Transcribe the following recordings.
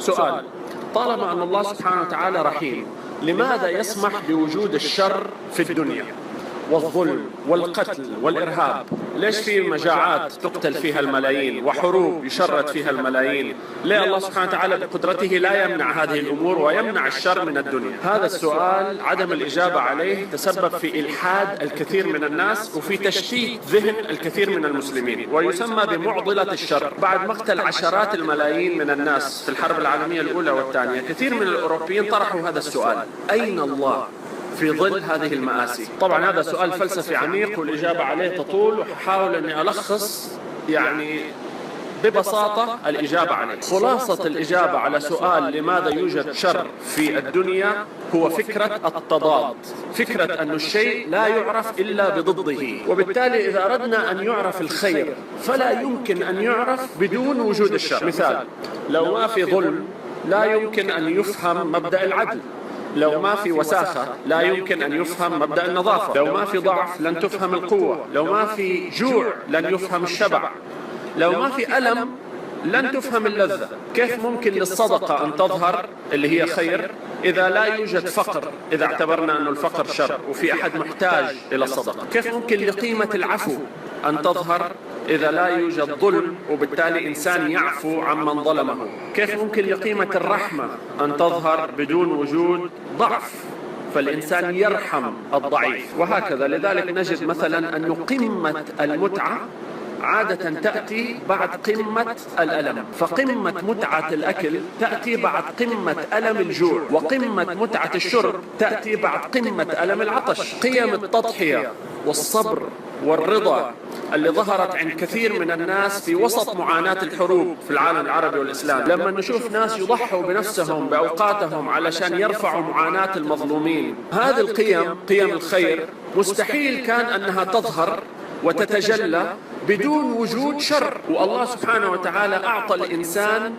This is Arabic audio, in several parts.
سؤال: طالما أن الله سبحانه وتعالى رحيم، لماذا يسمح بوجود الشر في الدنيا والظلم والقتل والإرهاب؟ ليش في مجاعات تقتل فيها الملايين وحروب يشرد فيها الملايين؟ ليه الله سبحانه وتعالى بقدرته لا يمنع هذه الأمور ويمنع الشر من الدنيا؟ هذا السؤال عدم الإجابة عليه تسبب في إلحاد الكثير من الناس وفي تشتيت ذهن الكثير من المسلمين، ويسمى بمعضلة الشر. بعد مقتل عشرات الملايين من الناس في الحرب العالمية الأولى والثانية، كثير من الأوروبيين طرحوا هذا السؤال: أين الله في ظل هذه المآسي؟ طبعا هذا سؤال فلسفي عميق والإجابة عليه تطول، وحاول أني ألخص ببساطة الإجابة عليه. خلاصة الإجابة على سؤال لماذا يوجد شر في الدنيا هو فكرة التضاد، فكرة أن الشيء لا يعرف إلا بضده، وبالتالي إذا أردنا أن يعرف الخير فلا يمكن أن يعرف بدون وجود الشر. مثال: لو ما في ظلم لا يمكن أن يفهم مبدأ العدل، لو ما في وساخة لا يمكن أن يفهم مبدأ النظافة، لو ما في ضعف لن تفهم القوة، لو ما في جوع لن يفهم الشبع، لو ما في ألم لن تفهم اللذة. كيف ممكن للصدقة أن تظهر اللي هي خير إذا لا يوجد فقر، إذا اعتبرنا أن الفقر شر وفي أحد محتاج إلى الصدقة؟ كيف ممكن لقيمة العفو أن تظهر إذا لا يوجد ظلم وبالتالي إنسان يعفو عمن ظلمه؟ كيف ممكن لقيمة الرحمة أن تظهر بدون وجود ضعف فالإنسان يرحم الضعيف؟ وهكذا. لذلك نجد مثلا أن قمة المتعة عادة تأتي بعد قمة الألم، فقمة متعة الأكل تأتي بعد قمة ألم الجوع، وقمة متعة الشرب تأتي بعد قمة ألم العطش. قيم التضحية والصبر والرضا اللي ظهرت عند كثير من الناس في وسط معاناة الحروب في العالم العربي والإسلام، لما نشوف ناس يضحوا بنفسهم بأوقاتهم علشان يرفعوا معاناة المظلومين، هذه القيم، قيم الخير، مستحيل كان أنها تظهر وتتجلى بدون وجود شر. والله سبحانه وتعالى أعطى الإنسان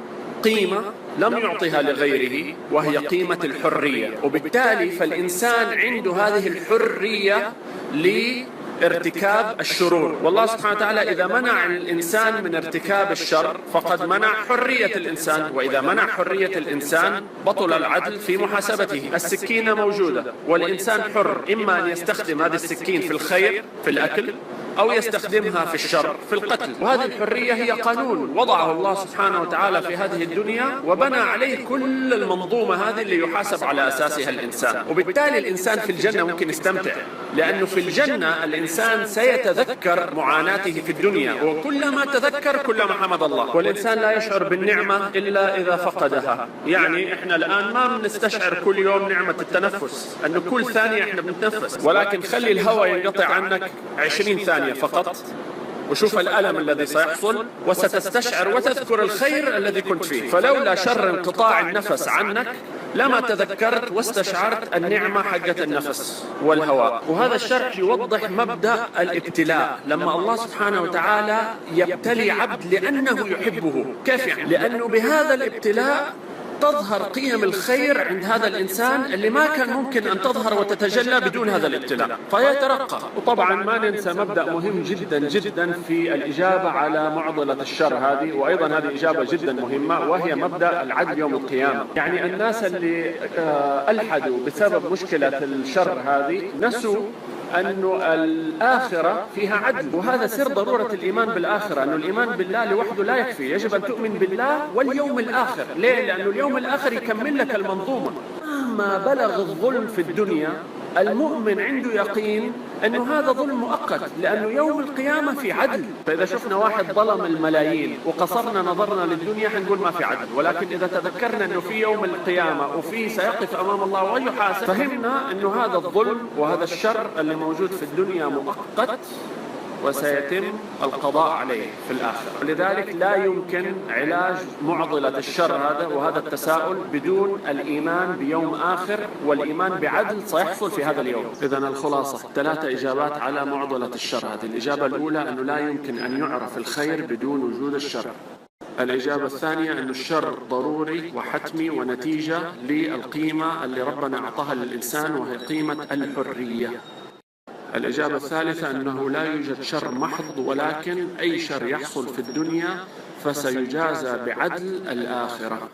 قيمة لم يعطيها لغيره، وهي قيمة الحرية، وبالتالي فالإنسان عنده هذه الحرية لارتكاب الشرور. والله سبحانه وتعالى إذا منع الإنسان من ارتكاب الشر فقد منع حرية الإنسان، وإذا منع حرية الإنسان بطل العدل في محاسبته. السكينة موجودة والإنسان حر، إما أن يستخدم هذه السكين في الخير في الأكل أو يستخدمها في الشر في القتل، وهذه الحرية هي قانون وضعه الله سبحانه وتعالى في هذه الدنيا وبنى عليه كل المنظومة هذه اللي يحاسب على أساسها الإنسان. وبالتالي الإنسان في الجنة ممكن يستمتع، لأنه في الجنة الإنسان سيتذكر معاناته في الدنيا، وكلما تذكر كلما حمد الله. والإنسان لا يشعر بالنعمة إلا إذا فقدها. يعني إحنا الآن ما بنستشعر كل يوم نعمة التنفس، أنه كل ثانية إحنا بنتنفس، ولكن خلي الهواء ينقطع عنك 20 ثانية فقط وشوف الألم الذي سيحصل، وستستشعر وتذكر الخير الذي كنت فيه. فلولا شر انقطاع النفس عنك لما تذكرت واستشعرت النعمة حقة النفس والهواء. وهذا الشرح يوضح مبدأ الابتلاء، لما الله سبحانه وتعالى يبتلي عبد لأنه يحبه. كيف يعني؟ لأنه بهذا الابتلاء تظهر قيم الخير عند هذا الإنسان اللي ما كان ممكن أن تظهر وتتجلى بدون هذا الابتلاء، فيترقى. وطبعا ما ننسى مبدأ مهم جدا جدا في الإجابة على معضلة الشر هذه، وأيضا هذه إجابة جدا مهمة، وهي مبدأ العدل يوم القيامة. يعني الناس اللي ألحدوا بسبب مشكلة الشر هذه نسوا أن الآخرة فيها عدل، وهذا سر ضرورة الإيمان بالآخرة، أن الإيمان بالله لوحده لا يكفي، يجب أن تؤمن بالله واليوم الآخر. ليه؟ لأن اليوم الآخر يكمل لك المنظومة. مهما بلغ الظلم في الدنيا المؤمن عنده يقين أنه هذا ظلم مؤقت، لأنه يوم القيامة في عدل. فإذا شفنا واحد ظلم الملايين وقصرنا نظرنا للدنيا حنقول ما في عدل، ولكن إذا تذكرنا أنه في يوم القيامة وفي سيقف أمام الله ويحاسب، فهمنا أنه هذا الظلم وهذا الشر اللي موجود في الدنيا مؤقت وسيتم القضاء عليه في الآخرة. لذلك لا يمكن علاج معضلة الشر هذا وهذا التساؤل بدون الإيمان بيوم آخر والإيمان بعدل سيحصل في هذا اليوم. إذن الخلاصة 3 إجابات على معضلة الشر هذه. الإجابة الأولى أنه لا يمكن أن يعرف الخير بدون وجود الشر. الإجابة الثانية أن الشر ضروري وحتمي ونتيجة للقيمة اللي ربنا أعطاها للإنسان وهي قيمة الحرية. الإجابة الثالثة أنه لا يوجد شر محض، ولكن أي شر يحصل في الدنيا فسيجازى بعدل الآخرة.